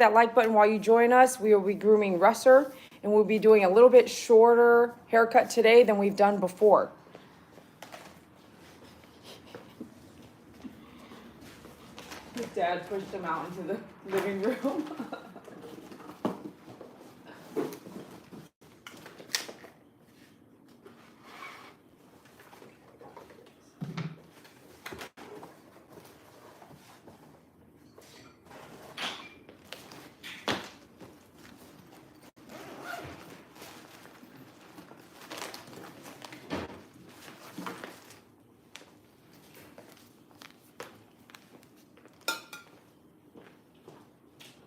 that like button while you join us. We will be grooming Russer, and we'll be doing a little bit shorter haircut today than we've done before. His dad pushed him out into the living room.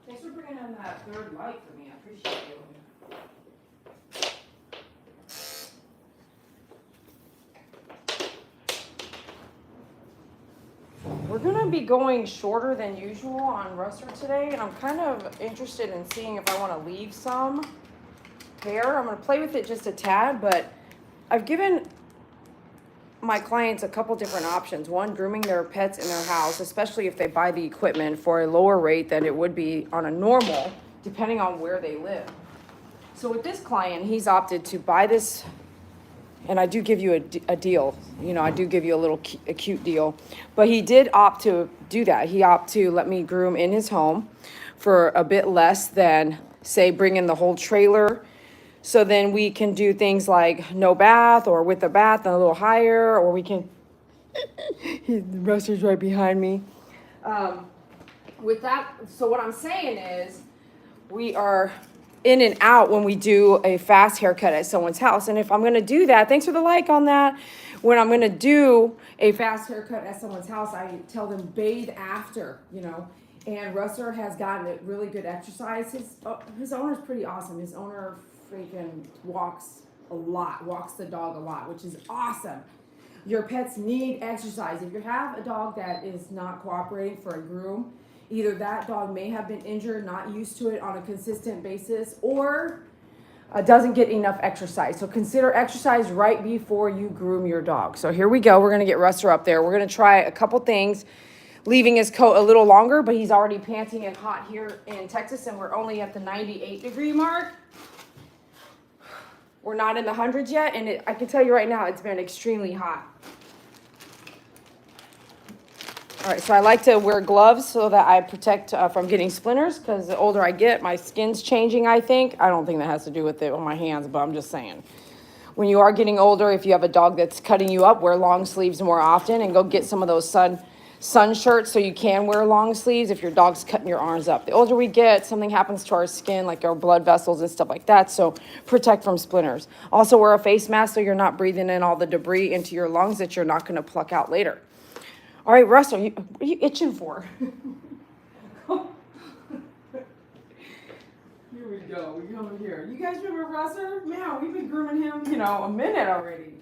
Thanks for bringing in that third light for me. I appreciate it. We're gonna be going shorter than usual on Russer today, and I'm kind of interested in seeing if I want to leave some hair. I'm gonna play with it just a tad, but I've given my clients a couple different options. One, grooming their pets in their house, especially if they buy the equipment for a lower rate than it would be on a normal, depending on where they live. So with this client, he's opted to buy this, and I do give you a deal. You know, I do give you a cute deal. But he did opt to do that. He opted to let me groom in his home for a bit less than, say, bring in the whole trailer. So then we can do things like no bath or with a bath and a little higher, or we can, the Russer's right behind me. With that, so what I'm saying is we are in and out when we do a fast haircut at someone's house. And if I'm gonna do that, thanks for the like on that. When I'm gonna do a fast haircut at someone's house, I tell them bathe after, you know. And Russer has gotten a really good exercise. His owner's pretty awesome. His owner freaking walks a lot, walks the dog a lot, which is awesome. Your pets need exercise. If you have a dog that is not cooperating for a groom, either that dog may have been injured, not used to it on a consistent basis, or doesn't get enough exercise. So consider exercise right before you groom your dog. So here we go. We're gonna get Russer up there. We're gonna try a couple things, leaving his coat a little longer, but he's already panting and hot here in Texas, and we're only at the 98-degree mark. We're not in the hundreds yet, and I can tell you right now, it's been extremely hot. All right, so I like to wear gloves so that I protect from getting splinters, because the older I get, my skin's changing, I think. I don't think that has to do with it on my hands, but I'm just saying. When you are getting older, if you have a dog that's cutting you up, wear long sleeves more often, and go get some of those sun shirts so you can wear long sleeves if your dog's cutting your arms up. The older we get, something happens to our skin, like our blood vessels and stuff like that, so protect from splinters. Also wear a face mask so you're not breathing in all the debris into your lungs that you're not going to pluck out later. All right, Russell, what are you itching for? Here we go. We go here. You guys remember Russell? Man, we've been grooming him, a minute already.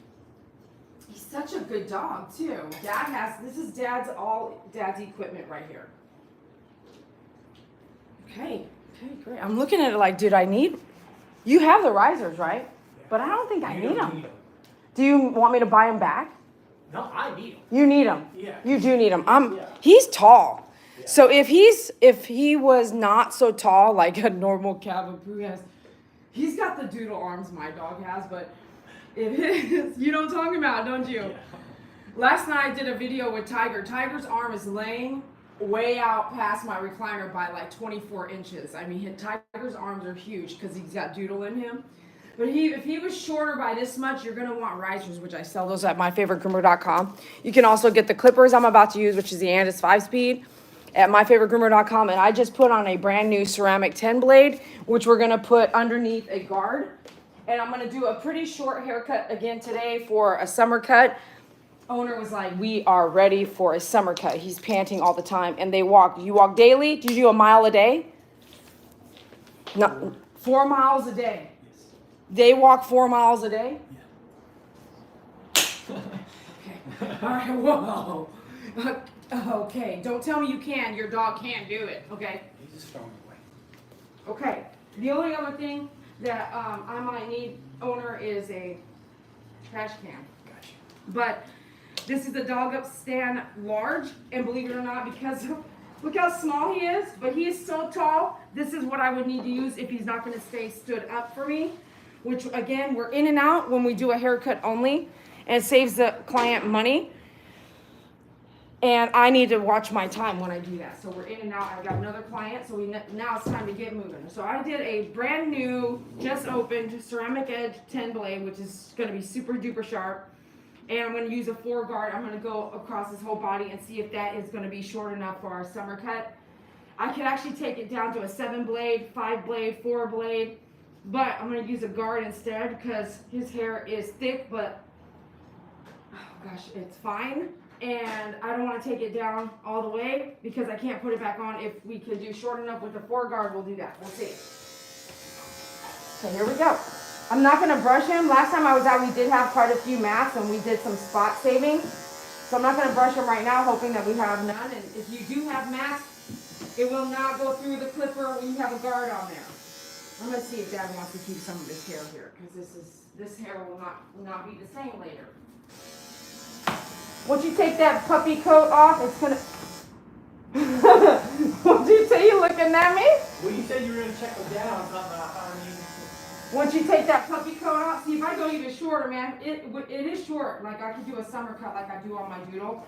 He's such a good dog, too. This is Dad's equipment right here. Okay, great. I'm looking at it like, you have the risers, right? Yeah. But I don't think I need them. Do you want me to buy them back? No, I need them. You need them. Yeah. You do need them. He's tall. Yeah. So if he was not so tall, like a normal cavapoo has, he's got the doodle arms my dog has, but it is, you know what I'm talking about, don't you? Yeah. Last night I did a video with Tiger. Tiger's arm is laying way out past my recliner by like 24 inches. I mean, Tiger's arms are huge because he's got doodle in him. But if he was shorter by this much, you're going to want risers, which I sell those at myfavoritegroomer.com. You can also get the clippers I'm about to use, which is the Andis 5-speed, at myfavoritegroomer.com. And I just put on a brand new ceramic 10 blade, which we're going to put underneath a guard. And I'm going to do a pretty short haircut again today for a summer cut. Owner was like, we are ready for a summer cut. He's panting all the time. And you walk daily? Do you do a mile a day? No, 4 miles a day. They walk 4 miles a day? Yeah. Okay. All right, whoa. Okay, don't tell me you can. Your dog can't do it, okay? He's just throwing away. Okay, the only other thing that I might need, owner, is a trash can. Gotcha. But this is a dog up stand large, and believe it or not, because look how small he is, but he is so tall this is what I would need to use if he's not gonna stay stood up for me, which again, we're in and out when we do a haircut only, and it saves the client money. And I need to watch my time when I do that. So we're in and out. I've got another client, so now it's time to get moving. So I did a brand new, just opened ceramic edge 10 blade, which is gonna be super duper sharp. And I'm gonna use a 4 guard. I'm gonna go across his whole body and see if that is gonna be short enough for our summer cut. I could actually take it down to a 7 blade, 5 blade, 4 blade, but I'm gonna use a guard instead because his hair is thick, but oh gosh, it's fine. And I don't want to take it down all the way because I can't put it back on. If we can do short enough with the 4 guard, we'll do that. We'll see. Okay, here we go. I'm not going to brush him. Last time I was out, we did have quite a few mats and we did some spot saving. So I'm not going to brush him right now, hoping that we have none. And if you do have mats, it will not go through the clipper when you have a guard on there. I'm going to see if Dad wants to keep some of his hair here because this hair will not be the same later. Once you take that puppy coat off, it's gonna. What'd you say? You looking at me? Well, you said you were gonna check them down. I mean. Once you take that puppy coat off, see if I go even shorter, man. It is short. Like I could do a summer cut like I do on my doodle.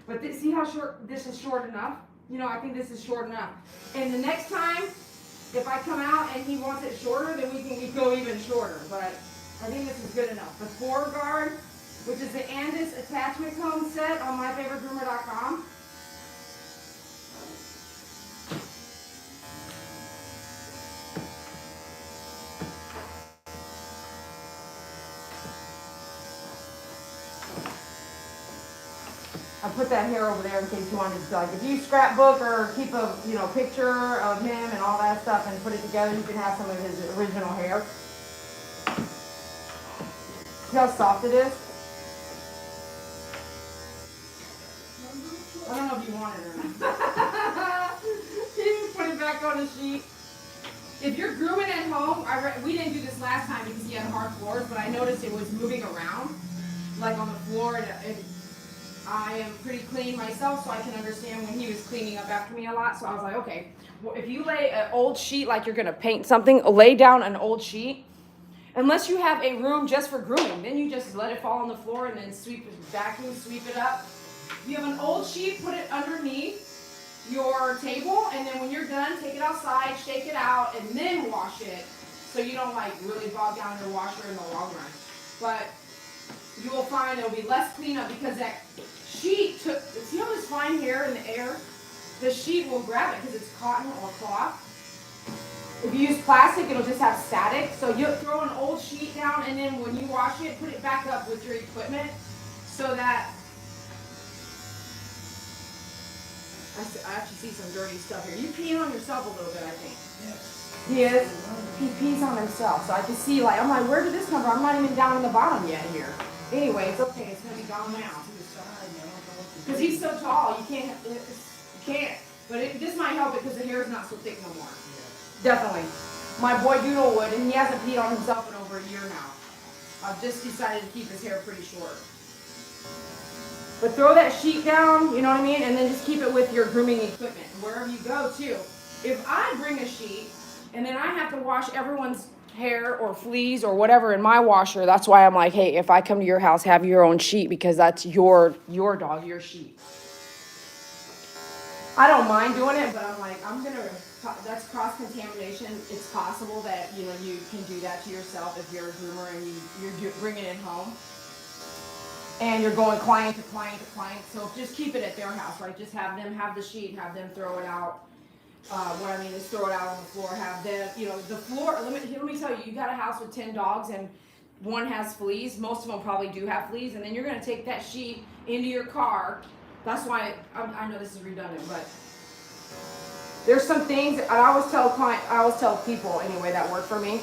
But see how short this is short enough? You know, I think this is short enough. And the next time, if I come out and he wants it shorter, then we can go even shorter. But I think this is good enough. The 4 guard, which is the Andis attachment comb set on myfavoritegroomer.com. I put that hair over there in case you wanted to, like, if you scrapbook or keep a picture of him and all that stuff and put it together, you can have some of his original hair. See how soft it is? I don't know if you want it or not. Can you put it back on the sheet? If you're grooming at home, we didn't do this last time because he had hard floors, but I noticed it was moving around, like on the floor. And I am pretty clean myself, so I can understand when he was cleaning up after me a lot. So I was like, okay, well, if you lay an old sheet like you're gonna paint something, lay down an old sheet. Unless you have a room just for grooming, then you just let it fall on the floor and then vacuum sweep it up. If you have an old sheet, put it underneath your table, and then when you're done, take it outside, shake it out, and then wash it, so you don't like really bog down your washer in the long run. But you will find there'll be less cleanup because that sheet see all this fine hair in the air? The sheet will grab it because it's cotton or cloth. If you use plastic, it'll just have static. So you'll throw an old sheet down, and then when you wash it, put it back up with your equipment so that I actually see some dirty stuff here. You peeing on yourself a little bit, I think. Yes. He is. He pees on himself. So I can see, like, I'm like, where did this come from? I'm not even down in the bottom yet here. Anyway, it's okay. It's going to be gone now. Because he's so tall, you can't. But this might help it because the hair is not so thick no more. Yeah. Definitely. My boy Doodle would, and he hasn't peed on himself in over a year now. I've just decided to keep his hair pretty short. But throw that sheet down, you know what I mean? And then just keep it with your grooming equipment, wherever you go too. If I bring a sheet, and then I have to wash everyone's hair or fleas or whatever in my washer, that's why I'm like, hey, if I come to your house, have your own sheet because that's your dog, your sheet. I don't mind doing it, but I'm like, that's cross-contamination. It's possible that, you can do that to yourself if you're a groomer and you're bringing it home. And you're going client to client to client. So just keep it at their house, right? Just have them have the sheet, have them throw it out. What I mean is throw it out on the floor, have them, the floor, let me tell you, you got a house with 10 dogs and one has fleas. Most of them probably do have fleas. And then you're going to take that sheet into your car. That's why, I know this is redundant, but there's some things, and I always tell people anyway that work for me,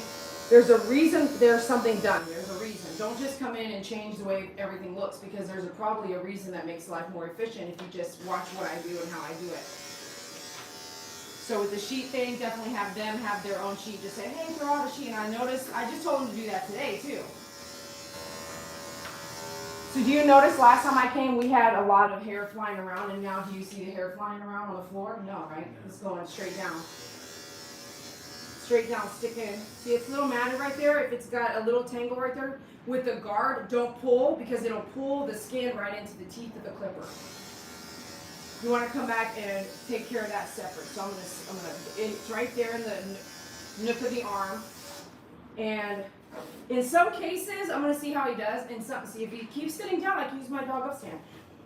there's a reason there's something done. There's a reason. Don't just come in and change the way everything looks because there's probably a reason that makes life more efficient if you just watch what I do and how I do it. So with the sheet thing, definitely have them have their own sheet. Just say, hey, throw out a sheet. And I just told them to do that today too. So do you notice last time I came, we had a lot of hair flying around, and now do you see the hair flying around on the floor? No, right? It's going straight down. straight down, sticking. See, it's a little matted right there. If it's got a little tangle right there with the guard, don't pull because it'll pull the skin right into the teeth of the clipper. You want to come back and take care of that separate. So it's right there in the nook of the arm. And in some cases, I'm gonna see how he does. See if he keeps sitting down, I can use my dog upstand.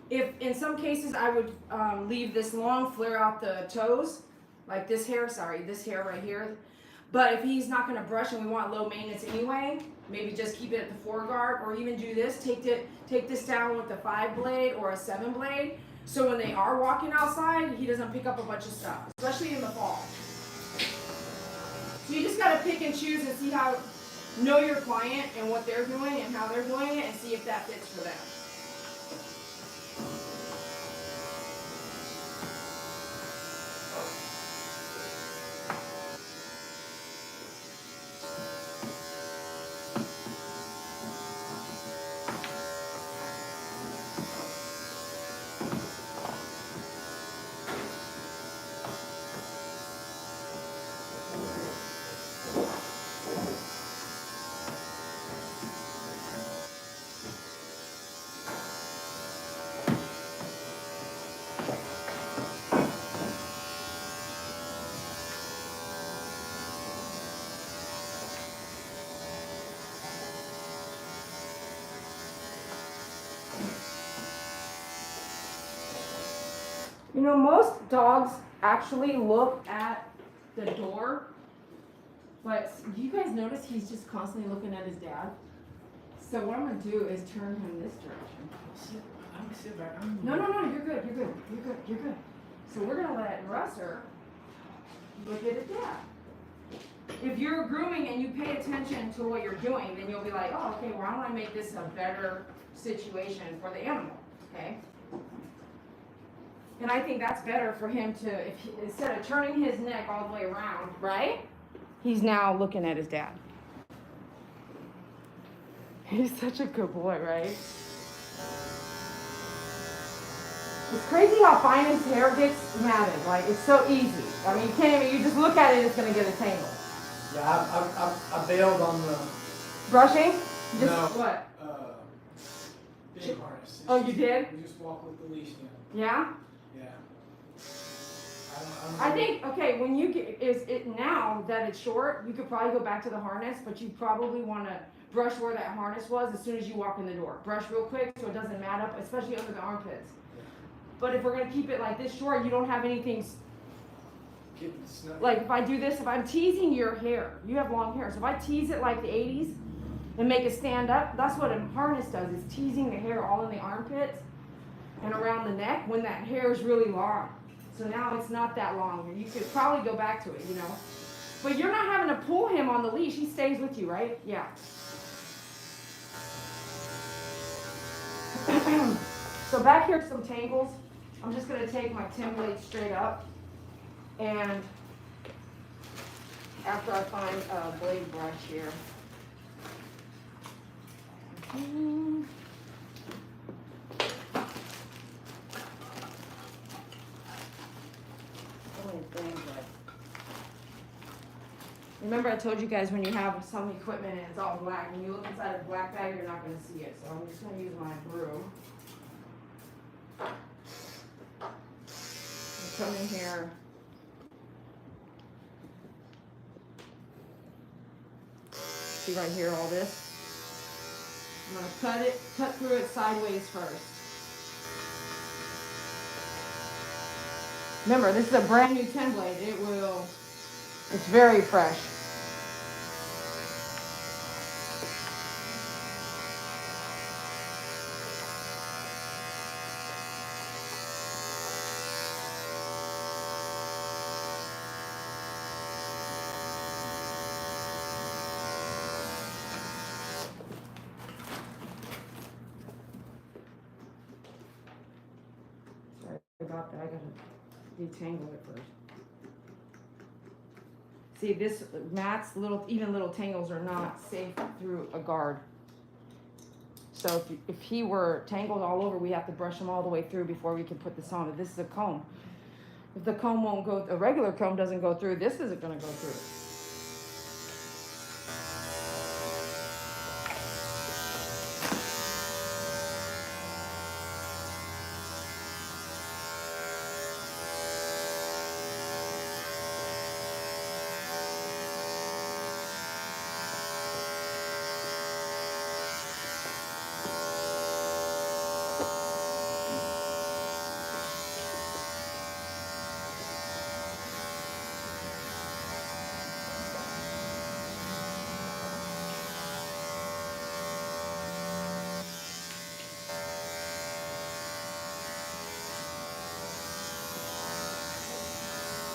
If in some cases I would leave this long, flare out the toes, like this hair right here. But if he's not gonna brush and we want low maintenance anyway, maybe just keep it at the foreguard, or even do this. Take this down with a 5 blade or a 7 blade. So when they are walking outside, he doesn't pick up a bunch of stuff, especially in the fall. So you just gotta pick and choose and see how, know your client and what they're doing and how they're doing it and see if that fits for them. You know, most dogs actually look at the door, but do you guys notice he's just constantly looking at his dad? So what I'm gonna do is turn him this direction. I'm gonna sit back. No, you're good. So we're gonna let Russer look at his dad. If you're grooming and you pay attention to what you're doing, then you'll be like, oh, okay, well, I wanna make this a better situation for the animal, okay? And I think that's better for him to, instead of turning his neck all the way around, right? He's now looking at his dad. He's such a good boy, right? It's crazy how fine his hair gets matted. Like, it's so easy. I mean, you can't even, you just look at it, it's going to get a tangle. Yeah, I bailed on the Brushing? Just, no. What? Big harness. Oh, you did? We just walk with the leash in. Yeah? Yeah. I think, okay, when you get, now that it's short, you could probably go back to the harness, but you probably want to brush where that harness was as soon as you walk in the door. Brush real quick so it doesn't mat up, especially under the armpits. Yeah. But if we're going to keep it like this short, you don't have anything, Getting the snow. like if I do this, if I'm teasing your hair, you have long hair, so if I tease it like the 80s and make it stand up, that's what a harness does, is teasing the hair all in the armpits and around the neck when that hair is really long. So now it's not that long. You could probably go back to it, you know. But you're not having to pull him on the leash. He stays with you, right? Yeah. So back here, some tangles. I'm just going to take my 10 blade straight up. And after I find a blade brush here. Remember I told you guys when you have some equipment and it's all black, when you look inside a black bag, you're not going to see it. So I'm just going to use my broom. Come in here. See right here, all this? I'm going to cut through it sideways first. Remember, this is a brand new 10 blade. It's very fresh. Sorry about that, I gotta detangle it first. See, this mats, even little tangles are not safe through a guard. So if he were tangled all over, we have to brush him all the way through before we can put this on. If this is a comb, if the comb won't go, a regular comb doesn't go through, this isn't gonna go through.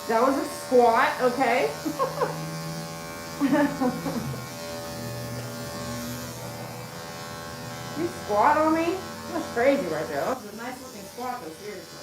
That was a squat, okay. You squat on me? That's crazy right there. That was a nice looking squat though, seriously.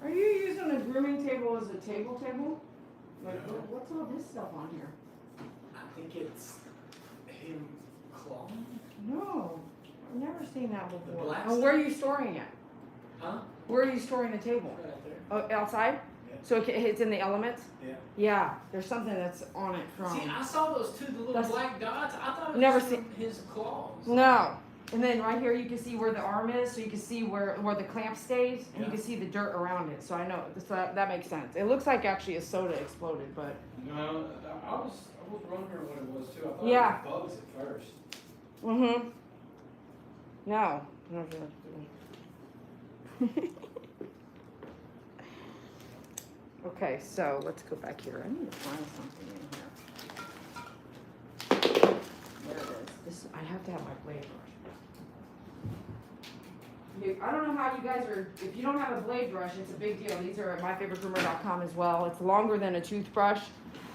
Are you using a grooming table as a table? Like, No. what's all this stuff on here? I think it's him clawing. No, I've never seen that before. The black And where are you storing it? Huh? Where are you storing the table? Right there. Oh, outside? Yeah. So it's in the elements? Yeah. Yeah, there's something that's on it from. See, I saw those two, the little That's- black dots. I thought it was Never just seen- his claws. No. And then right here you can see where the arm is, so you can see where the clamp stays, and you Yeah. can see the dirt around it. So I know so that makes sense. It looks like actually a soda exploded, but No, I was wondering what it was too. I thought Yeah. it was bugs at first. No. Okay, so let's go back here. I need to find something in here. There it is. This I have to have my blade brush. I don't know how you guys are, if you don't have a blade brush, it's a big deal. These are at myfavoritegroomer.com as well. It's longer than a toothbrush.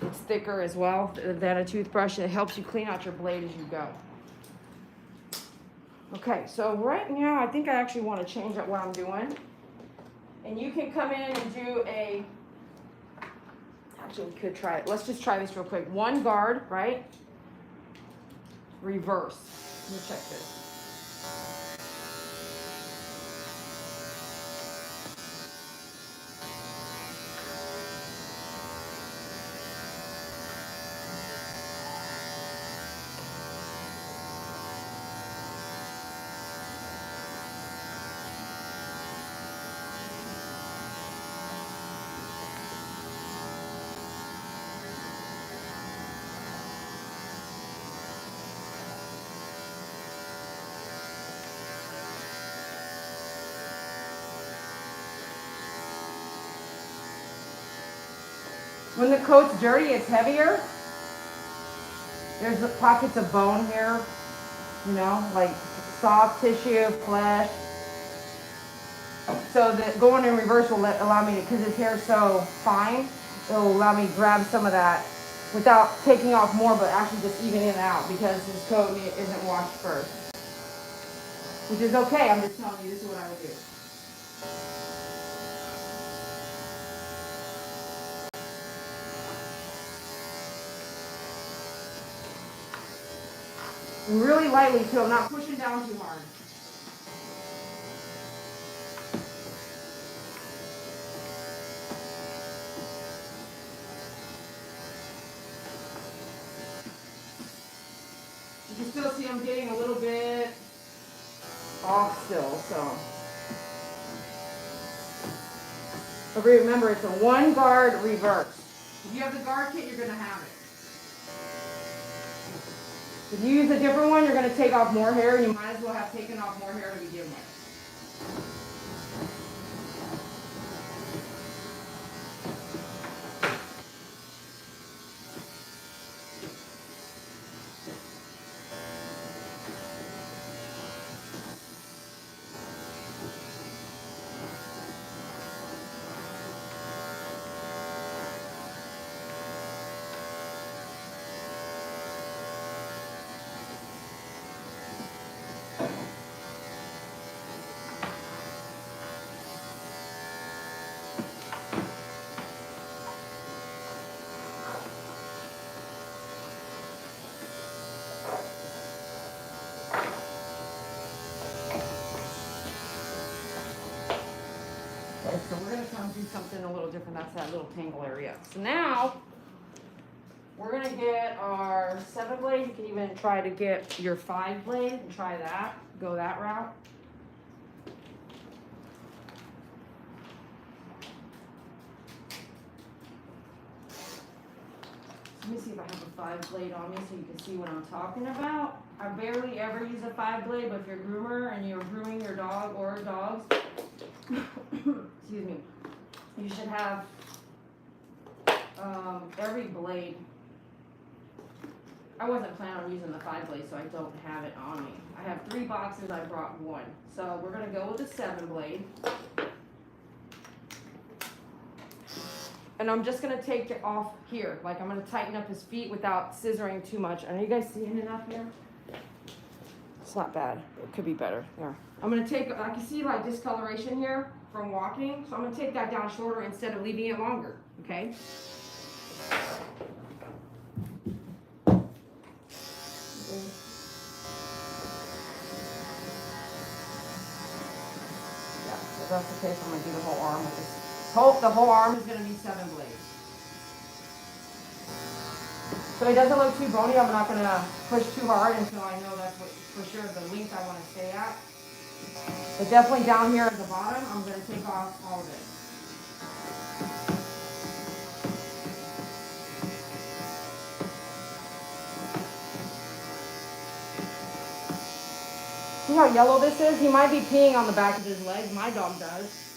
It's thicker as well than a toothbrush. And it helps you clean out your blade as you go. Okay, so right now I think I actually want to change up what I'm doing. And you can come in and do actually we could try it. Let's just try this real quick. One guard, right? Reverse. Let me check this. When the coat's dirty, it's heavier. There's pockets of bone here, you know, like soft tissue, flesh. So that going in reverse will allow me to, because his hair's so fine, it'll allow me to grab some of that without taking off more, but actually just evening it out because his coat isn't washed first. Which is okay, I'm just telling you this is what I would do. And really lightly too, I'm not pushing down too hard. You can still see I'm getting a little bit off still, so. But remember, it's a one guard reverse. If you have the guard kit, you're gonna have it. If you use a different one, you're going to take off more hair, and you might as well have taken off more hair to begin with. So we're gonna come do something a little different. That's that little tangle area. So now we're gonna get our 7-blade. You can even try to get your 5-blade and try that. Go that route. Let me see if I have a 5-blade on me so you can see what I'm talking about. I barely ever use a 5-blade, but if you're a groomer and you're grooming your dog or dogs, excuse me, you should have every blade. I wasn't planning on using the 5-blade, so I don't have it on me. I have 3 boxes, I brought 1. So we're gonna go with the 7-blade. And I'm just gonna take it off here. Like I'm gonna tighten up his feet without scissoring too much. Are you guys seeing enough here? It's not bad. It could be better. There. I'm gonna take, I can see like discoloration here from walking. So I'm gonna take that down shorter instead of leaving it longer, okay? Yeah, so that's the case. I'm gonna do the whole arm with this. The whole arm is gonna be 7 blades. So it doesn't look too bony. I'm not gonna push too hard until I know that's what, for sure, the length I wanna stay at. But definitely down here at the bottom, I'm gonna take off all of it. See how yellow this is? He might be peeing on the back of his legs. My dog does.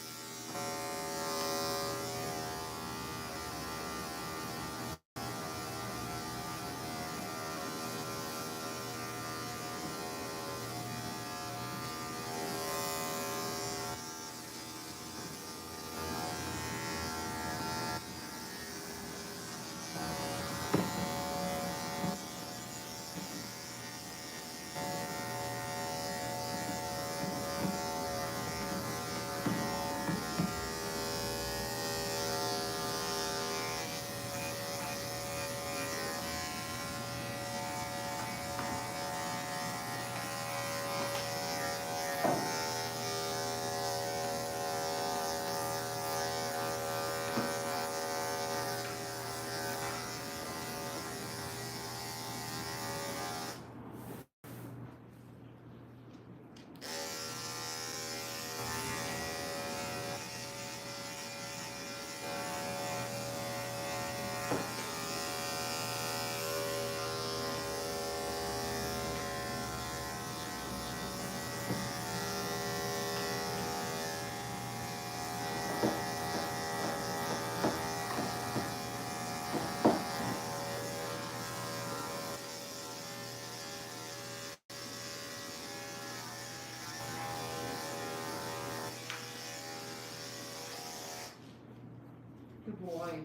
Good boy.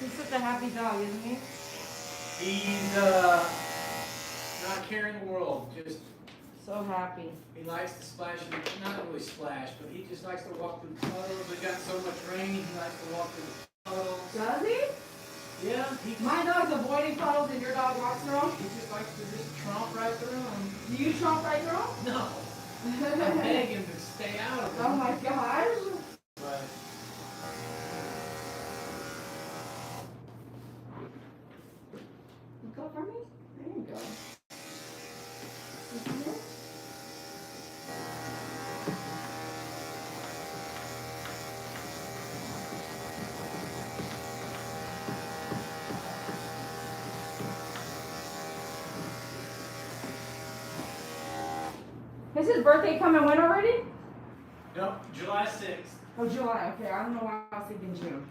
He's such a happy dog, isn't he? He's not caring the world. Just So happy. he likes to splash, not really splash, but he just likes to walk through puddles. We got so much rain. He likes to walk through the puddles. Does he? Yeah, he just, My dog's avoiding puddles and your dog walks through them? he just likes to just tromp right through them. Do you tromp right through them? No, I beg him to stay out of them. Oh my gosh. But Go for me. There you go. Has his birthday come and went already? Nope, July 6th. Oh, July. Okay, I don't know why I was thinking June.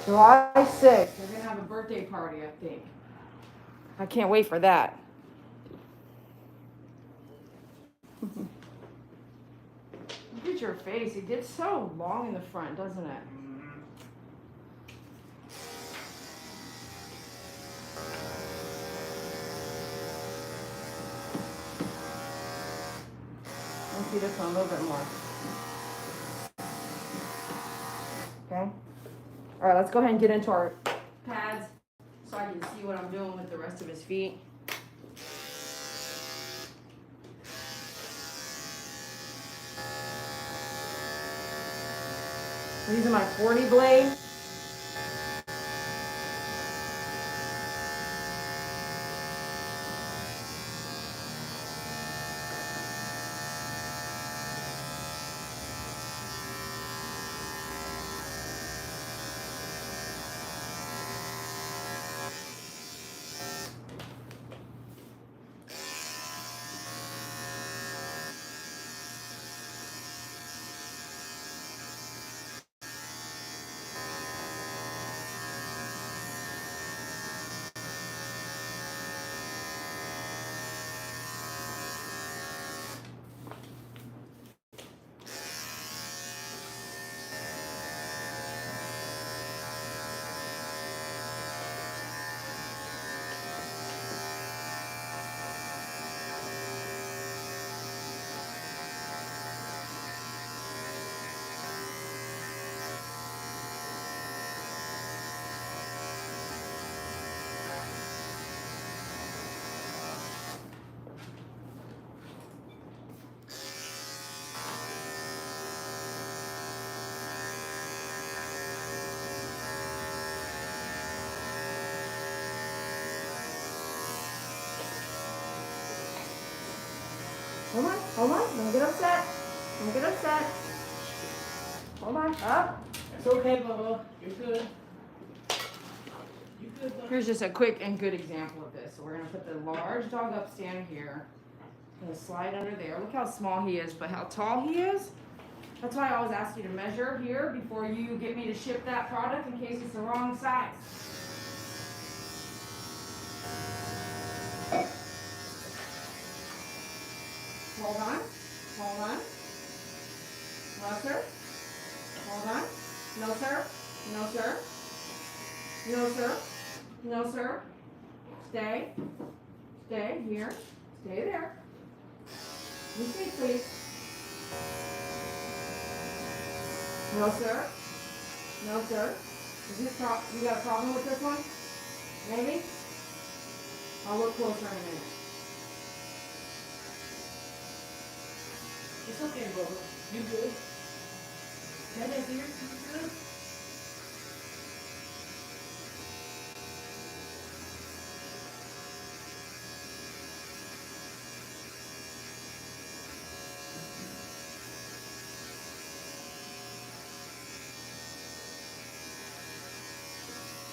July 6th. They're gonna have a birthday party, I think. I can't wait for that. Look at your face. It gets so long in the front, doesn't it? Let's see this one a little bit more. Okay. All right, let's go ahead and get into our pads so I can see what I'm doing with the rest of his feet. I'm using my 40 blade. Hold on, don't get upset. Don't get upset. Hold on, up. It's okay, Bubba. You're good. You good, Bubba? Here's just a quick and good example of this. So we're gonna put the large dog upstand here. Gonna slide under there. Look how small he is, but how tall he is. That's why I always ask you to measure here before you get me to ship that product in case it's the wrong size. Hold on. Hold on. No, sir. Hold on. No, sir. No, sir. No, sir. No, sir. Stay. Stay here. Stay there. Be safe, please. No, sir. No, sir. Is this you got a problem with this one? Maybe? I'll look closer in a minute. It's okay, Bubba. You good? That is here. You good?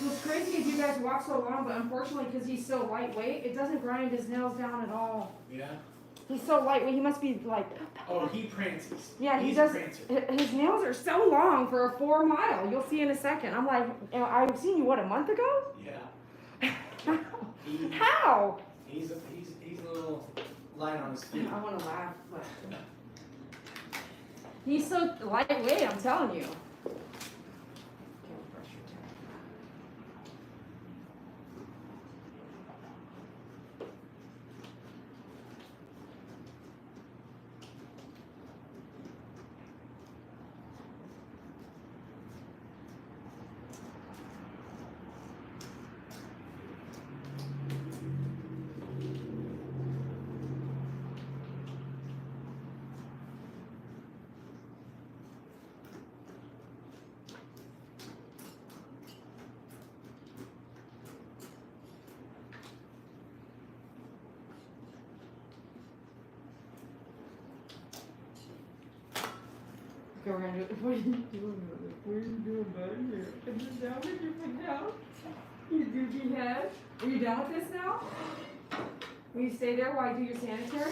What's crazy is you guys walk so long, but unfortunately, because he's so lightweight, it doesn't grind his nails down at all. Yeah. He's so lightweight, he must be like... Oh, he prances. Yeah, he He's does. a prancer. His nails are so long for a 4 mile. You'll see in a second. I'm like, I've seen you, what, a month ago? Yeah. How? He's a little light on his feet. I want to laugh, but... He's so lightweight, I'm telling you. We're gonna do. What are you doing with it? What are you doing back here? Is it down? Did you put down? You goofy head. Are you done with this now? Will you stay there while I do your sanitary?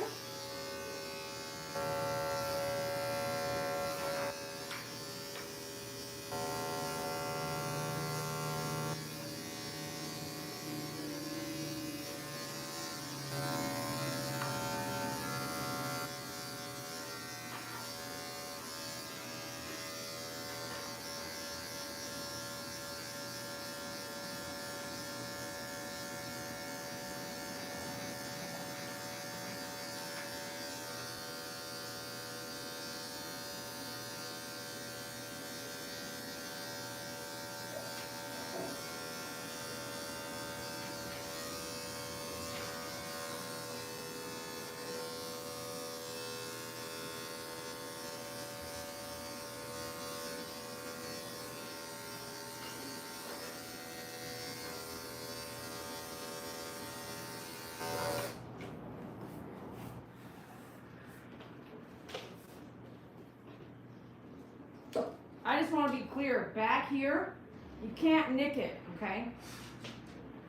I just want to be clear, back here, you can't nick it, okay?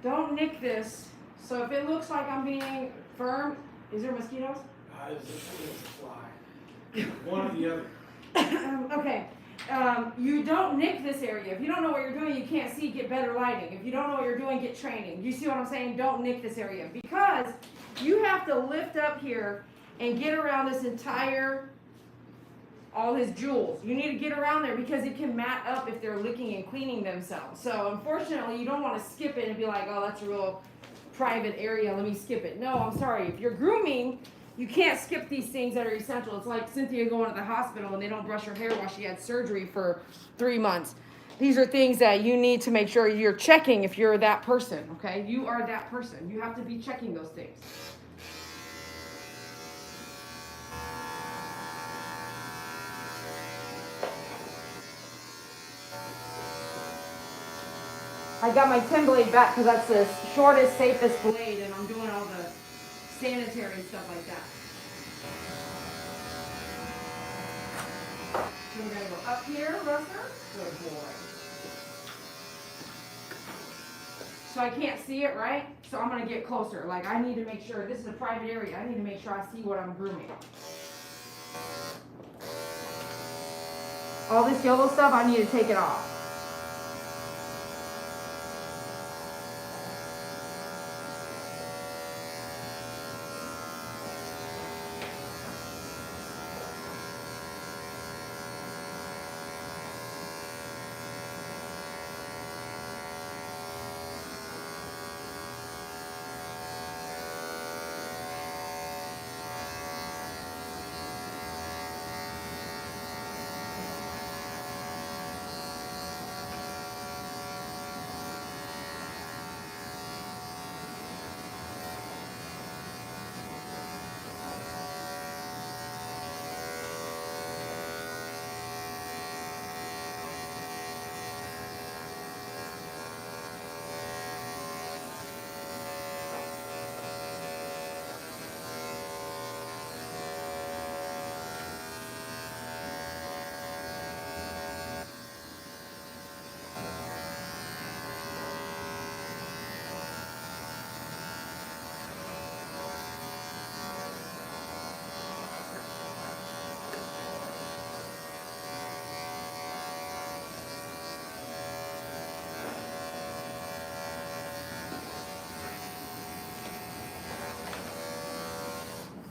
Don't nick this. So if it looks like I'm being firm, is there mosquitoes? It's a fly. One or the other. Okay, you don't nick this area. If you don't know what you're doing, you can't see, get better lighting. If you don't know what you're doing, get training. You see what I'm saying? Don't nick this area. Because you have to lift up here and get around this entire, all his jewels. You need to get around there because it can mat up if they're licking and cleaning themselves. So unfortunately, you don't want to skip it and be like, oh, that's a real private area, let me skip it. No, I'm sorry. If you're grooming, you can't skip these things that are essential. It's like Cynthia going to the hospital and they don't brush her hair while she had surgery for 3 months. These are things that you need to make sure you're checking if you're that person, okay? You are that person. You have to be checking those things. I got my 10 blade back because that's the shortest, safest blade, and I'm doing all the sanitary and stuff like that. So we're going to go up here, Ruster. Good boy. So I can't see it, right? So I'm going to get closer. Like, I need to make sure, this is a private area. I need to make sure I see what I'm grooming. All this yellow stuff, I need to take it off.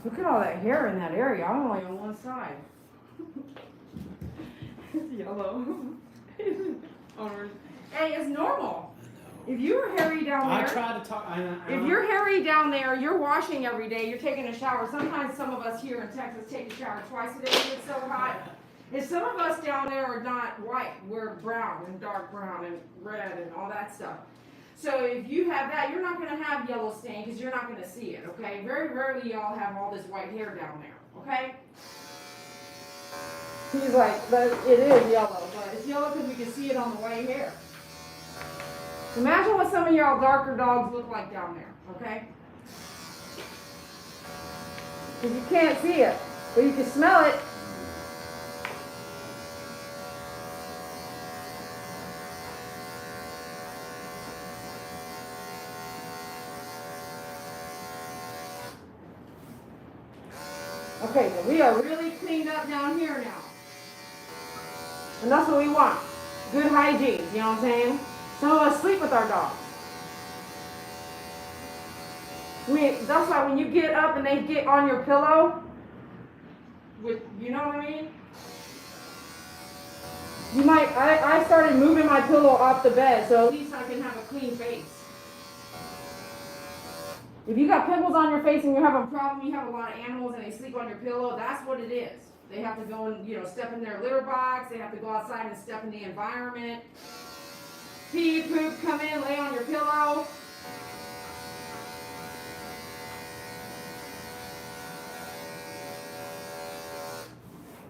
Look at all that hair in that area. I'm only on one side. It's yellow. Orange. Hey, it's normal. If you were hairy down there, I try to talk. if you're hairy down there, you're washing every day, you're taking a shower. Sometimes some of us here in Texas take a shower twice a day. It's so hot. If some of us down there are not white, we're brown and dark brown and red and all that stuff. So if you have that, you're not going to have yellow stain because you're not going to see it, okay? Very rarely y'all have all this white hair down there, okay? He's like, it is yellow, but it's yellow because we can see it on the white hair. Imagine what some of y'all darker dogs look like down there, okay? Because you can't see it, but you can smell it. Okay, so we are really cleaned up down here now. And that's what we want. Good hygiene, you know what I'm saying? Some of us sleep with our dogs. I mean, that's why when you get up and they get on your pillow, you know what I mean? I started moving my pillow off the bed so at least I can have a clean face. If you got pimples on your face and you're having a problem, you have a lot of animals and they sleep on your pillow, that's what it is. They have to go and, step in their litter box, they have to go outside and step in the environment. Pee, poop, come in, lay on your pillow.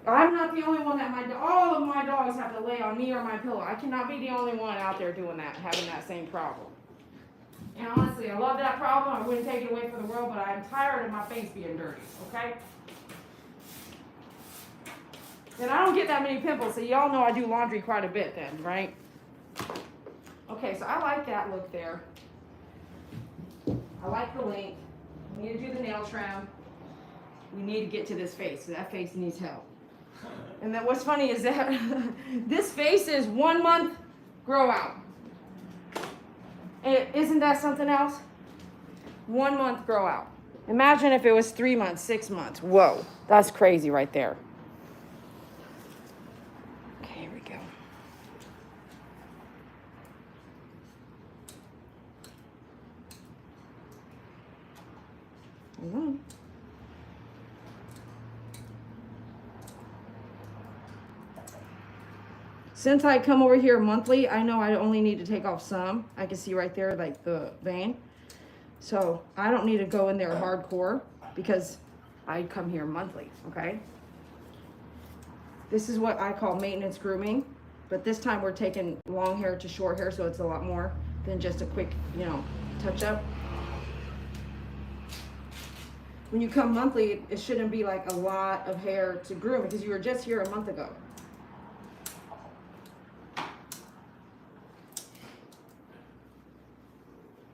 I'm not the only one all of my dogs have to lay on me or my pillow. I cannot be the only one out there doing that, having that same problem. And honestly, I love that problem. I wouldn't take it away from the world, but I'm tired of my face being dirty, okay? And I don't get that many pimples, so y'all know I do laundry quite a bit then, right? Okay, so I like that look there. I like the length. We need to do the nail trim. We need to get to this face. That face needs help. And then what's funny is that this face is 1 month grow out. Isn't that something else? 1 month grow out. Imagine if it was 3 months, 6 months. Whoa, that's crazy right there. Okay, here we go. Mm-hmm. Since I come over here monthly, I know I only need to take off some. I can see right there, like the vein. So I don't need to go in there hardcore because I come here monthly, okay? This is what I call maintenance grooming, but this time we're taking long hair to short hair, so it's a lot more than just a quick, touch up. When you come monthly, it shouldn't be like a lot of hair to groom because you were just here a month ago.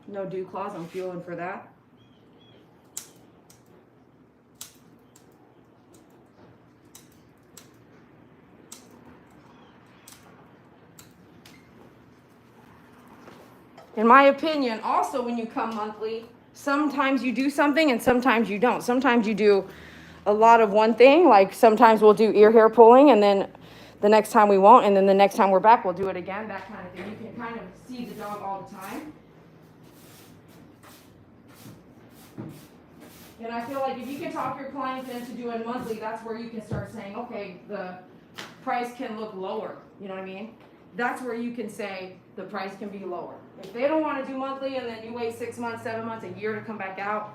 No dew claws, I'm fueling for that. In my opinion, also when you come monthly, sometimes you do something and sometimes you don't. Sometimes you do a lot of one thing, like sometimes we'll do ear hair pulling and then the next time we won't, and then the next time we're back, we'll do it again, that kind of thing. You can kind of see the dog all the time. And I feel like if you can talk your clients into doing monthly, that's where you can start saying, okay, the price can look lower. You know what I mean? That's where you can say the price can be lower. If they don't want to do monthly and then you wait 6 months, 7 months, a year to come back out,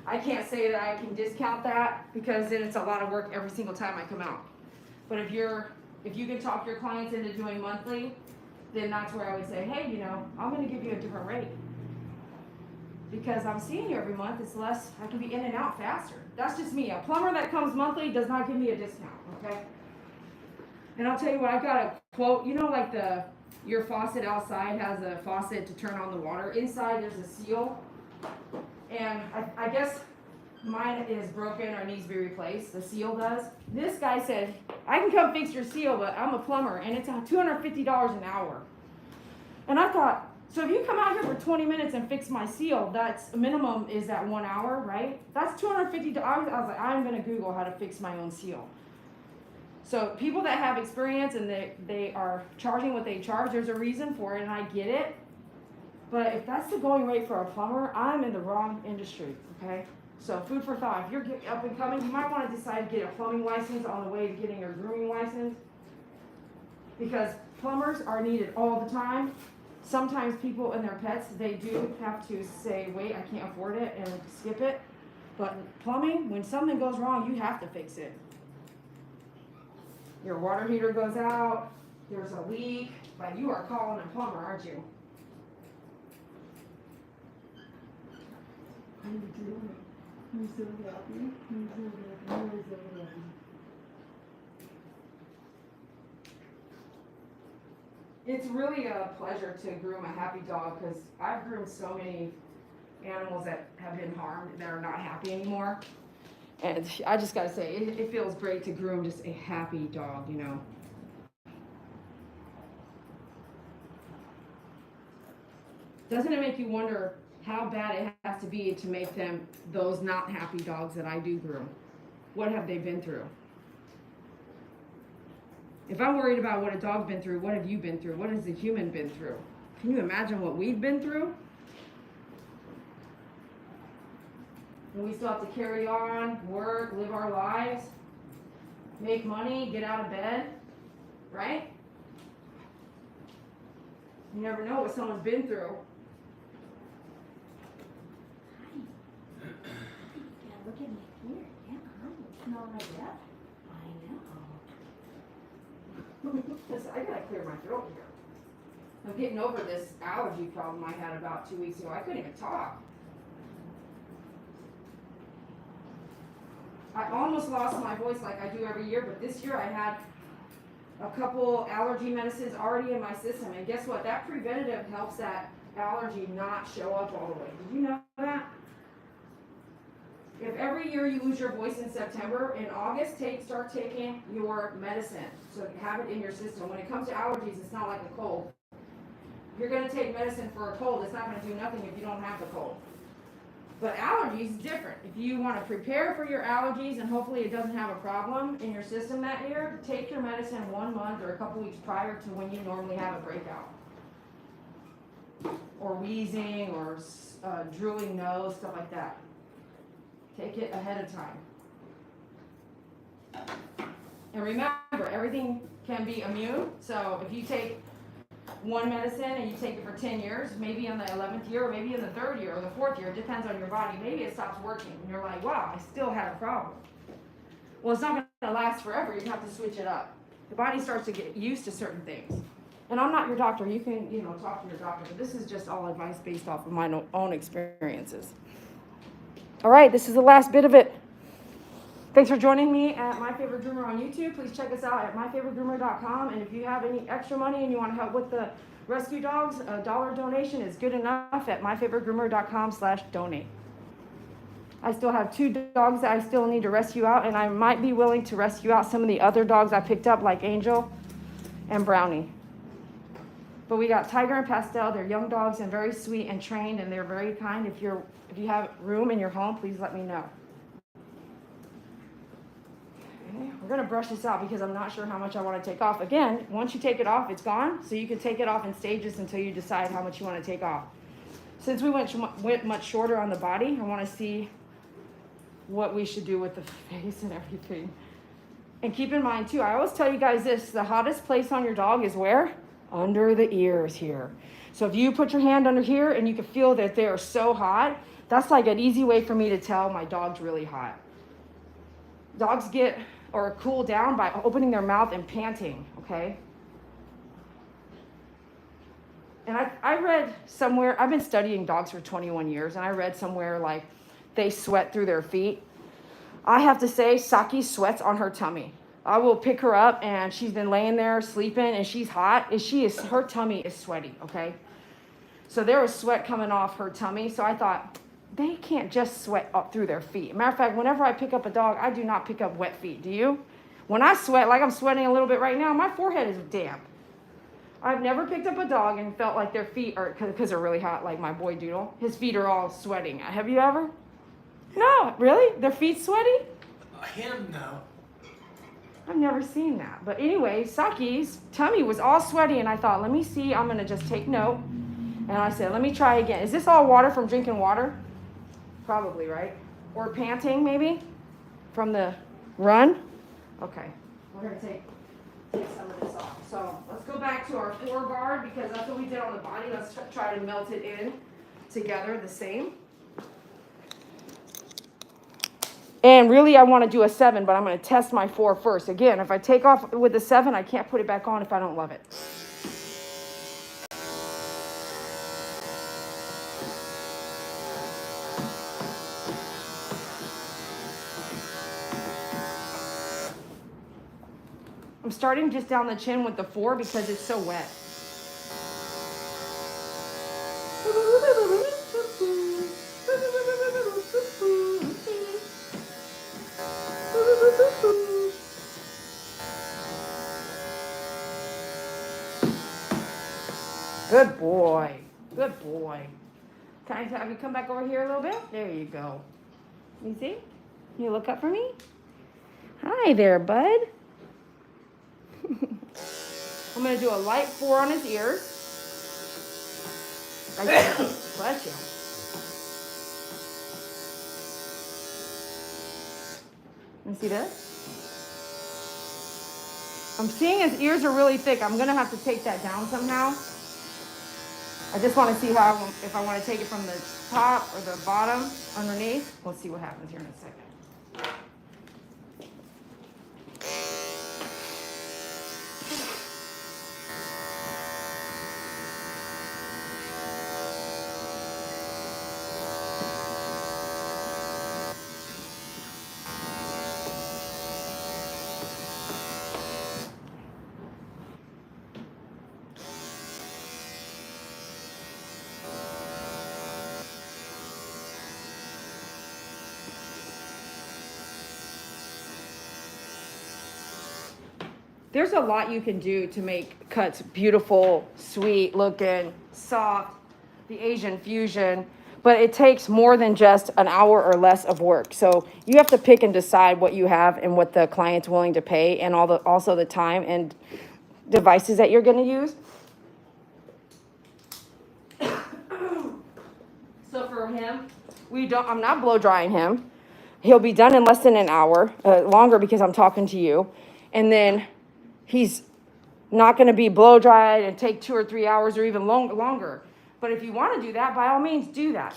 I can't say that I can discount that because then it's a lot of work every single time I come out. But if you can talk your clients into doing monthly, then that's where I would say, hey, I'm going to give you a different rate. Because I'm seeing you every month, it's less, I can be in and out faster. That's just me. A plumber that comes monthly does not give me a discount, okay? And I'll tell you what, I've got a quote, like your faucet outside has a faucet to turn on the water. Inside there's a seal. And I guess mine is broken or needs to be replaced. The seal does. This guy said, I can come fix your seal, but I'm a plumber and it's $250 an hour. And I thought, so if you come out here for 20 minutes and fix my seal, that's minimum is that 1 hour, right? That's $250. I was like, I'm gonna Google how to fix my own seal. So people that have experience and they are charging what they charge, there's a reason for it, and I get it. But if that's the going rate for a plumber, I'm in the wrong industry, okay? So food for thought. If you're up and coming, you might want to decide to get a plumbing license on the way to getting your grooming license, because plumbers are needed all the time. Sometimes people and their pets, they do have to say, wait, I can't afford it, and skip it. But plumbing, when something goes wrong, you have to fix it. Your water heater goes out, there's a leak, but you are calling a plumber, aren't you? It's really a pleasure to groom a happy dog because I've groomed so many animals that have been harmed that are not happy anymore. And I just gotta say, it feels great to groom just a happy dog, you know. Doesn't it make you wonder how bad it has to be to make them those not happy dogs that I do groom? What have they been through? If I'm worried about what a dog's been through, what have you been through? What has a human been through? Can you imagine what we've been through? And we still have to carry on, work, live our lives, make money, get out of bed, right? You never know what someone's been through. Yeah, look at me here. Yeah, I smell my breath. I know. Listen, I gotta clear my throat here. I'm getting over this allergy problem I had about 2 weeks ago. I couldn't even talk. I almost lost my voice like I do every year, but this year I had a couple allergy medicines already in my system. And guess what? That preventative helps that allergy not show up all the way. Did you know that? If every year you lose your voice in September, in August, start taking your medicine. So have it in your system. When it comes to allergies, it's not like a cold. If you're going to take medicine for a cold, it's not going to do nothing if you don't have the cold. But allergies is different. If you want to prepare for your allergies and hopefully it doesn't have a problem in your system that year, take your medicine 1 month or a couple weeks prior to when you normally have a breakout. Or wheezing or drooling nose, stuff like that. Take it ahead of time. And remember, everything can be immune. So if you take one medicine and you take it for 10 years, maybe in the 11th year, or maybe in the 3rd year or the 4th year, it depends on your body, maybe it stops working and you're like, wow, I still had a problem. Well, it's not going to last forever. You have to switch it up. The body starts to get used to certain things. And I'm not your doctor. You can, talk to your doctor, but this is just all advice based off of my own experiences. All right, this is the last bit of it. Thanks for joining me at My Favorite Groomer on YouTube. Please check us out at myfavoritegroomer.com. And if you have any extra money and you want to help with the rescue dogs, a $1 donation is good enough at myfavoritegroomer.com/donate. I still have 2 dogs that I still need to rescue out, and I might be willing to rescue out some of the other dogs I picked up, like Angel and Brownie. But we got Tiger and Pastel. They're young dogs and very sweet and trained, and they're very kind. If you have room in your home, please let me know. Okay, we're going to brush this out because I'm not sure how much I want to take off. Again, once you take it off, it's gone. So you can take it off in stages until you decide how much you want to take off. Since we went much shorter on the body, I want to see what we should do with the face and everything. And keep in mind, too, I always tell you guys this, the hottest place on your dog is where? Under the ears here. So if you put your hand under here and you can feel that they are so hot, that's like an easy way for me to tell my dog's really hot. Dogs get or cool down by opening their mouth and panting, okay? And I read somewhere, I've been studying dogs for 21 years, and I read somewhere like they sweat through their feet. I have to say, Saki sweats on her tummy. I will pick her up and she's been laying there sleeping and she's hot. Her tummy is sweaty, okay? So there was sweat coming off her tummy. So I thought, they can't just sweat up through their feet. Matter of fact, whenever I pick up a dog, I do not pick up wet feet. Do you? When I sweat, like I'm sweating a little bit right now, my forehead is damp. I've never picked up a dog and felt like their feet are, because they're really hot, like my boy Doodle. His feet are all sweating. Have you ever? No, really? Their feet sweaty? Him, no. I've never seen that. But anyway, Saki's tummy was all sweaty, and I thought, let me see. I'm going to just take note. And I said, let me try again. Is this all water from drinking water? Probably, right? Or panting, maybe? From the run? Okay. We're going to take some of this off. So let's go back to our 4 guard, because that's what we did on the body. Let's try to melt it in together the same. And really, I want to do a 7, but I'm going to test my 4 first. Again, if I take off with the 7, I can't put it back on if I don't love it. I'm starting just down the chin with the 4 because it's so wet. Good boy. Good boy. Can I have you come back over here a little bit? There you go. You see? You look up for me? Hi there, bud. I'm going to do a light 4 on his ears. Bless you. You see this? I'm seeing his ears are really thick. I'm going to have to take that down somehow. I just want to see if I want to take it from the top or the bottom underneath. We'll see what happens here in a second. There's a lot you can do to make cuts beautiful, sweet looking, soft, the Asian fusion, but it takes more than just an hour or less of work. So you have to pick and decide what you have and what the client's willing to pay, and also the time and devices that you're going to use. So for him, I'm not blow drying him. He'll be done in less than an hour, longer because I'm talking to you. And then he's not going to be blow dried and take 2 or 3 hours or even longer. But if you want to do that, by all means, do that.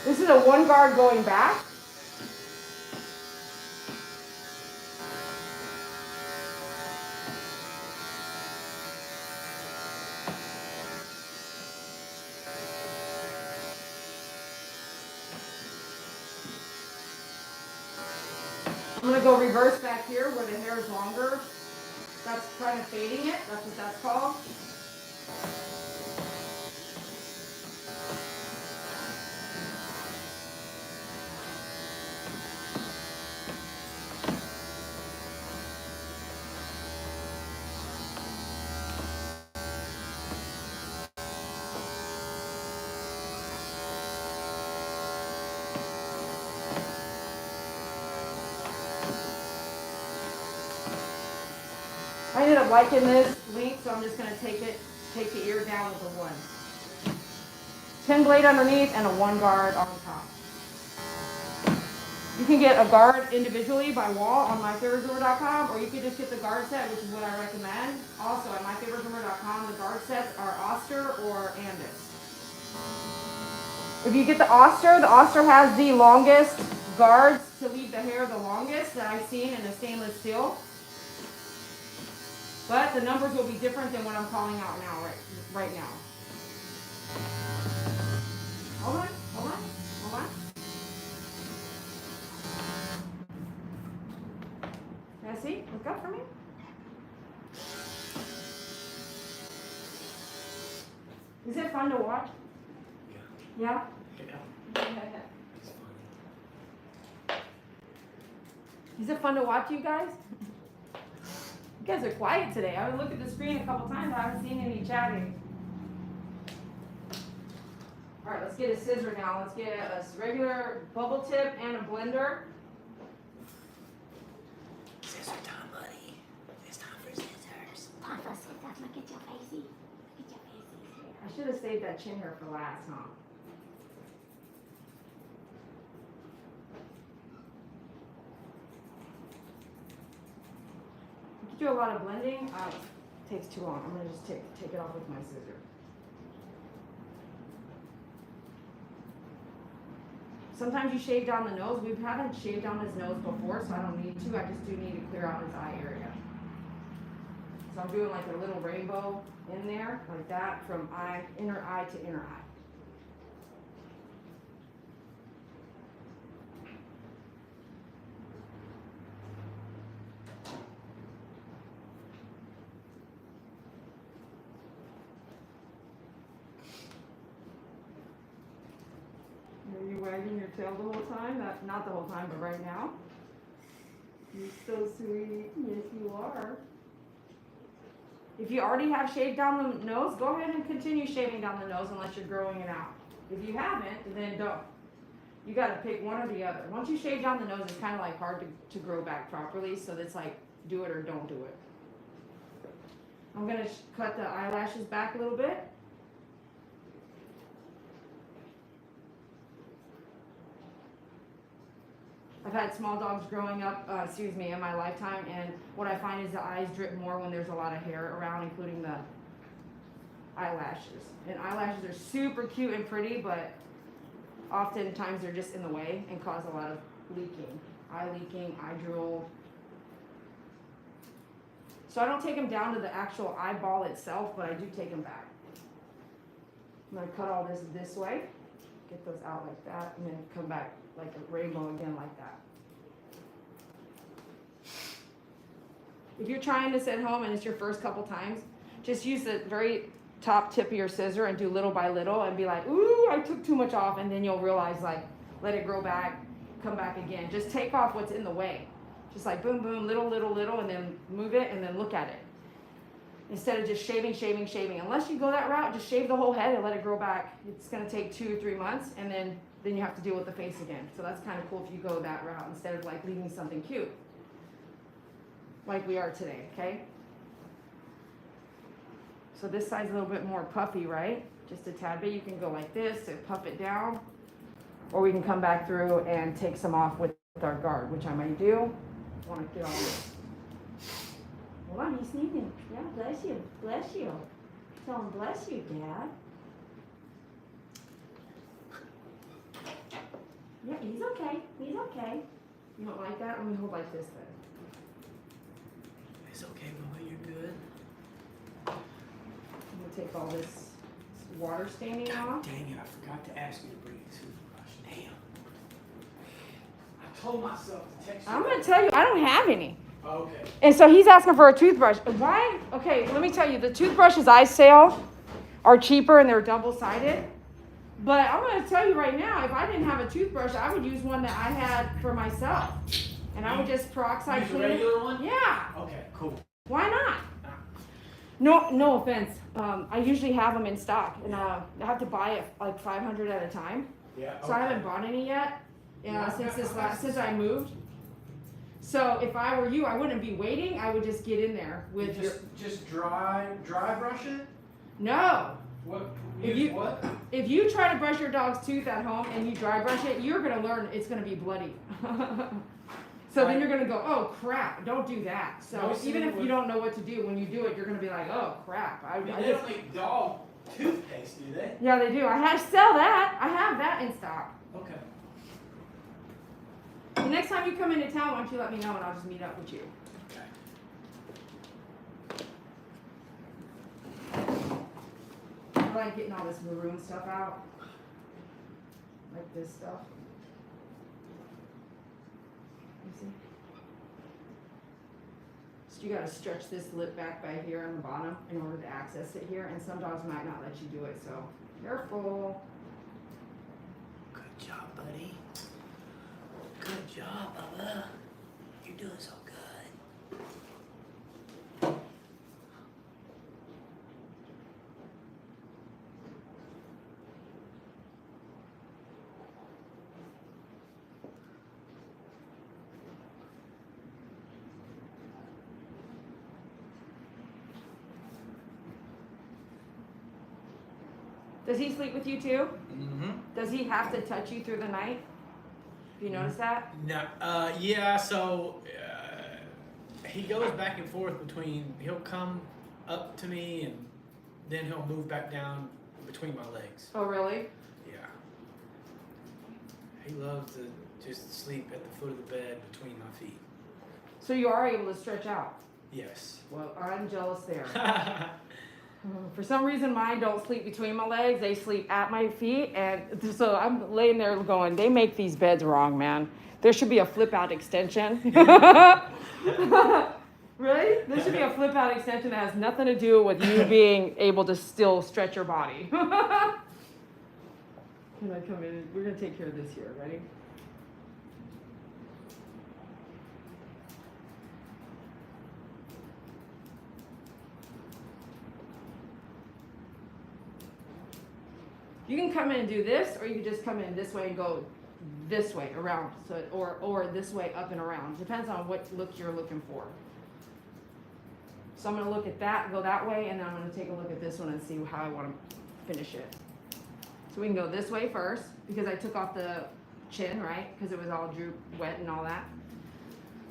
This is a 1 guard going back. I'm going to go reverse back here where the hair is longer. That's kind of fading it. That's what that's called. I ended up liking this length, so I'm just going to take the ear down with a 1. 10 blade underneath and a 1 guard on top. You can get a guard individually by wall on myfavoritegroomer.com, or you can just get the guard set, which is what I recommend. Also at myfavoritegroomer.com, the guard sets are Oster or Andis. If you get the Oster has the longest guards to leave the hair the longest that I've seen in a stainless steel. But the numbers will be different than what I'm calling out now, right now. Hold on. Now see, look up for me. Is it fun to watch? Yeah? Is it fun to watch, you guys? You guys are quiet today. I looked at the screen a couple times. I haven't seen any chatting. All right, let's get a scissor now. Let's get a regular bubble tip and a blender. Scissor time, buddy. It's time for scissors. Time for scissors. Look at your facey. Look at your facey. I should have saved that chin hair for last, huh? Do a lot of blending, it takes too long. I'm gonna just take it off with my scissor. Sometimes you shave down the nose. We haven't shaved down his nose before, so I don't need to. I just do need to clear out his eye area. So I'm doing like a little rainbow in there, like that, from inner eye to inner eye. Are you wagging your tail the whole time? Not the whole time, but right now. You're so sweet. Yes, you are. If you already have shaved down the nose, go ahead and continue shaving down the nose unless you're growing it out. If you haven't, then don't. You gotta pick one or the other. Once you shave down the nose, it's kind of like hard to grow back properly, so it's like do it or don't do it. I'm gonna cut the eyelashes back a little bit. I've had small dogs growing up, in my lifetime, and what I find is the eyes drip more when there's a lot of hair around, including the eyelashes. And eyelashes are super cute and pretty, but oftentimes they're just in the way and cause a lot of leaking, eye drool. So I don't take them down to the actual eyeball itself, but I do take them back. I'm gonna cut all this way, get those out like that, and then come back like a rainbow again like that. If you're trying this at home and it's your first couple times, just use the very top tip of your scissor and do little by little and be like, ooh, I took too much off, and then you'll realize, like, let it grow back, come back again. Just take off what's in the way. Just like boom, boom, little, and then move it and then look at it. Instead of just shaving. Unless you go that route, just shave the whole head and let it grow back. It's gonna take 2 or 3 months, and then you have to deal with the face again. So that's kind of cool if you go that route instead of like leaving something cute. Like we are today, okay? So this side's a little bit more puffy, right? Just a tad bit. You can go like this to puff it down, or we can come back through and take some off with our guard, which I might do. I want to get all this. Hold on, he's sneezing. Yeah, bless you, bless you. Tell him bless you, Dad. Yeah, he's okay, he's okay. You don't like that? Let me hold like this then. It's okay, Mama, you're good. I'm gonna take all this water staining God off. dang it, I forgot to ask you to bring a toothbrush. Damn. I told myself to text you. I'm gonna tell you, I don't have any. Okay. And so he's asking for a toothbrush. Why? Okay, let me tell you, the toothbrushes I sell are cheaper and they're double-sided. But I'm going to tell you right now, if I didn't have a toothbrush, I would use one that I had for myself. And I would just peroxide Use a clean it. regular one? Yeah. Okay, cool. Why not? No offense. I usually have them in stock, and I have to buy it like 500 at a time. Yeah. So I haven't bought any yet since I moved. So if I were you, I wouldn't be waiting. I would just get in there with your. Just dry brush it? No. What? If Use you- what? If you try to brush your dog's tooth at home and you dry brush it, you're gonna learn it's gonna be bloody. So then you're gonna go, oh crap, don't do that. So Most even if people you don't know what to do, when you do it, you're gonna be like, oh crap. I mean, they don't make dog toothpaste, do they? Yeah, they do. I sell that. I have that in stock. Okay. The next time you come into town, why don't you let me know and I'll just meet up with you. I like getting all this maroon stuff out. Like this stuff. You see? So you gotta stretch this lip back by here on the bottom in order to access it here, and some dogs might not let you do it, so careful. Good job, buddy. Good job, Bubba. You're doing so good. Does he sleep with you too? Mm-hmm. Does he have to touch you through the night? Have you noticed that? No, yeah, so he goes back and forth between, he'll come up to me and then he'll move back down between my legs. Oh, really? Yeah. He loves to just sleep at the foot of the bed between my feet. So you are able to stretch out? Yes. Well, I'm jealous there. For some reason, mine don't sleep between my legs. They sleep at my feet. And so I'm laying there going, they make these beds wrong, man. There should be a flip-out extension. Really? There should be a flip-out extension that has nothing to do with you being able to still stretch your body. Can I come in? We're going to take care of this here. Ready? You can come in and do this, or you can just come in this way and go this way around, so or this way up and around. Depends on what look you're looking for. So I'm gonna look at that, go that way, and then I'm gonna take a look at this one and see how I want to finish it. So we can go this way first because I took off the chin, right? Because it was all wet and all that.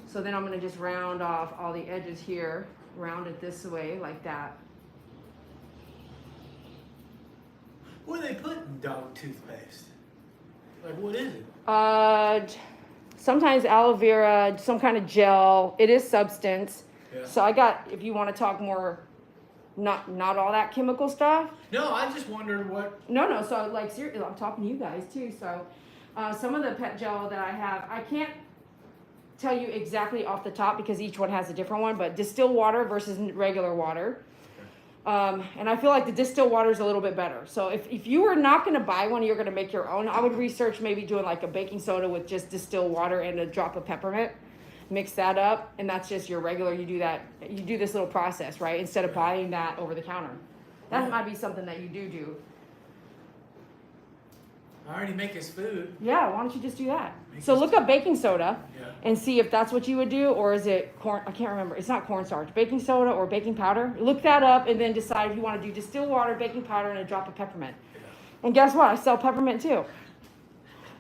So then I'm gonna just round off all the edges here, round it this way like that. What do they put in dog toothpaste? Like, what is it? Sometimes aloe vera, some kind of gel. It is substance. Yeah. So I got, if you want to talk more, not all that chemical stuff. No, I just wondered what. No. So like seriously, I'm talking to you guys too. So some of the pet gel that I have, I can't tell you exactly off the top because each one has a different one. But distilled water versus regular water. And I feel like the distilled water is a little bit better. So if you were not going to buy one, you're going to make your own. I would research maybe doing like a baking soda with just distilled water and a drop of peppermint. Mix that up, and that's just your regular. You do that. You do this little process, right? Instead of buying that over the counter. That might be something that you do. I already make his food. Yeah, why don't you just do that? Make So his- look up baking soda Yeah. and see if that's what you would do, or is it corn? I can't remember. It's not cornstarch. Baking soda or baking powder. Look that up and then decide if you want to do distilled water, baking powder, and a drop of peppermint. Yeah. And guess what? I sell peppermint too.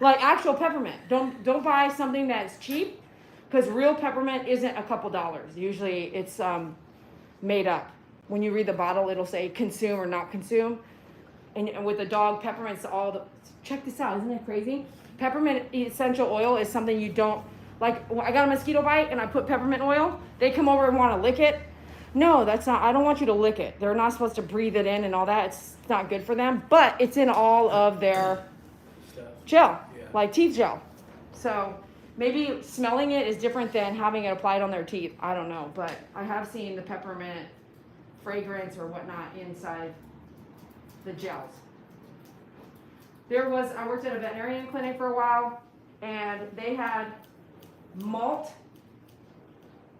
Like actual peppermint. Don't buy something that's cheap, because real peppermint isn't a couple dollars. Usually it's made up. When you read the bottle, it'll say consume or not consume. And with the dog, peppermint's all the. Check this out, isn't it crazy? Peppermint essential oil is something you don't like. I got a mosquito bite and I put peppermint oil. They come over and want to lick it. No, that's not. I don't want you to lick it. They're not supposed to breathe it in and all that. It's not good for them. But it's in all of their Stuff. gel, Yeah. like teeth gel. So maybe smelling it is different than having it applied on their teeth. I don't know, but I have seen the peppermint fragrance or whatnot inside the gels. I worked at a veterinarian clinic for a while, and they had malt,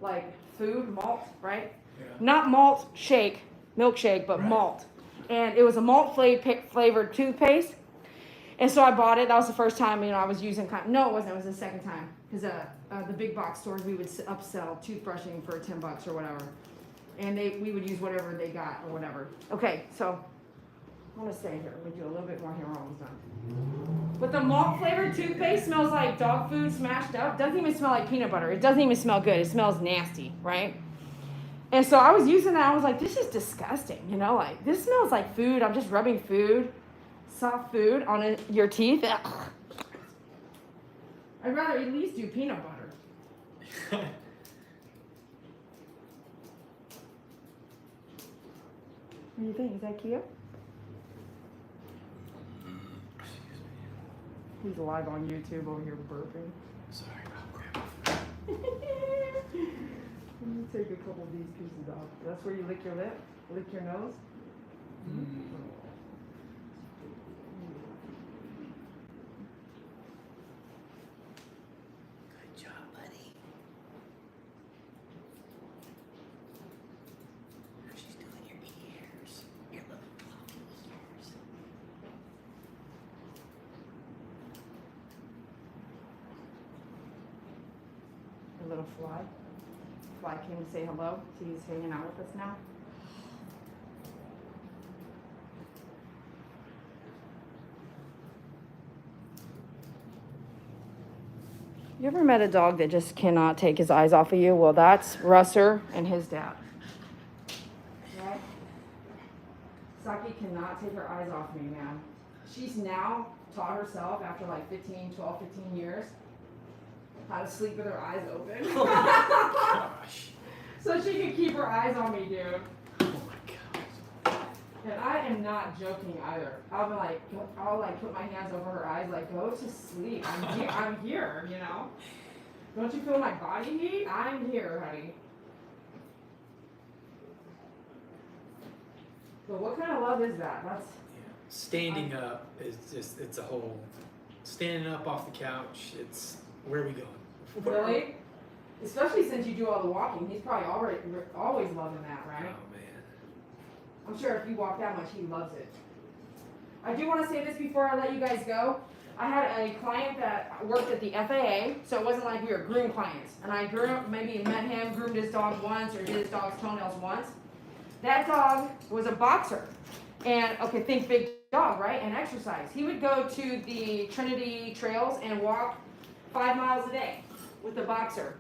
like food malt, right? Yeah. Not malt shake, milkshake, but Right. malt. And it was a malt flavored toothpaste. And so I bought it. That was the first time, I was using, no, it wasn't. It was the second time. Because the big box stores, we would upsell toothbrushing for $10 or whatever. And we would use whatever they got or whatever. Okay, so I'm going to stay here. We do a little bit more here. We're almost done. But the malt flavored toothpaste smells like dog food smashed up. Doesn't even smell like peanut butter. It doesn't even smell good. It smells nasty, right? And so I was using that. I was like, this is disgusting. Like this smells like food. I'm just rubbing food, soft food on your teeth. Ugh. I'd rather at least do peanut butter. What do you think? Is that cute? He's live on YouTube over here burping. Sorry, I'll grab it. Let me take a couple of these pieces off. That's where you lick your lip? Lick your nose? Good job, buddy. She's doing your ears. Your little fluffy ears. A little fly. Fly came to say hello. See, he's hanging out with us now. You ever met a dog that just cannot take his eyes off of you? Well, that's Russer and his dad. Right? Saki cannot take her eyes off me, man. She's now taught herself, after like 12, 15 years, how to sleep with her eyes open. Gosh. So she can keep her eyes on me, dude. Oh my gosh. And I am not joking either. I'll put my hands over her eyes, like, go to sleep. I'm here, Don't you feel my body heat? I'm here, honey. But what kind of love is that? Yeah. Standing up is just, it's a whole, standing up off the couch, it's, where are we going? Really? Especially since you do all the walking. He's probably always loving that, right? Oh man. I'm sure if you walk that much, he loves it. I do want to say this before I let you guys go. I had a client that worked at the FAA, so it wasn't like we were groom clients. And I maybe met him, groomed his dog once, or did his dog's toenails once. That dog was a boxer. And, okay, think big dog, right? And exercise. He would go to the Trinity trails and walk 5 miles a day with the boxer.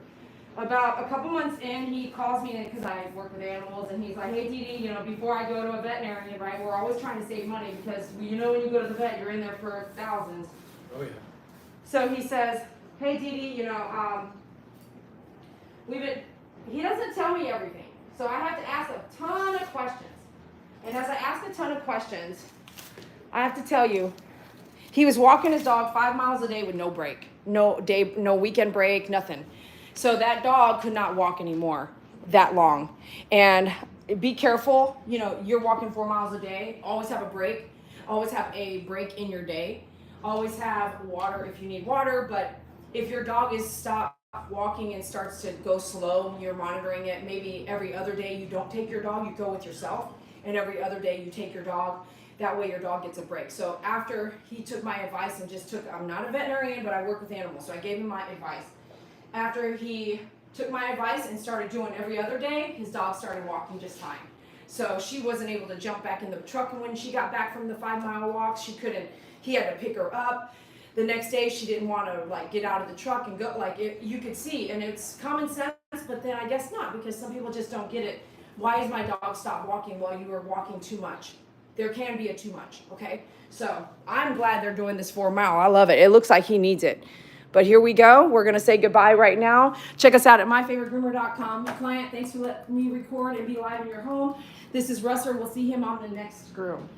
About a couple months in, he calls me because I work with animals, and he's like, hey, Dede, you know, before I go to a veterinarian, right, we're always trying to save money because, you know, when you go to the vet, you're in there for thousands. Oh, yeah. So he says, hey, Dede, you know, he doesn't tell me everything. So I have to ask a ton of questions. And as I ask a ton of questions, I have to tell you, he was walking his dog 5 miles a day with no break, no weekend break, nothing. So that dog could not walk anymore that long. And be careful, you know, you're walking 4 miles a day, always have a break, always have a break in your day, always have water if you need water. But if your dog is stopped walking and starts to go slow, you're monitoring it. Maybe every other day you don't take your dog, you go with yourself, and every other day you take your dog. That way your dog gets a break. So after he took my advice and I'm not a veterinarian, but I work with animals, so I gave him my advice. After he took my advice and started doing every other day, his dog started walking just fine. So she wasn't able to jump back in the truck, and when she got back from the 5 mile walk, he had to pick her up. The next day she didn't want to like get out of the truck and go, like you could see, and it's common sense, but then I guess not, because some people just don't get it. Why is my dog stop walking? Well, you were walking too much. There can be a too much, okay? So I'm glad they're doing this 4 mile. I love it. It looks like he needs it. But here we go. We're going to say goodbye right now. Check us out at myfavoritegroomer.com. Client, thanks for letting me record and be live in your home. This is Russell. We'll see him on the next groom.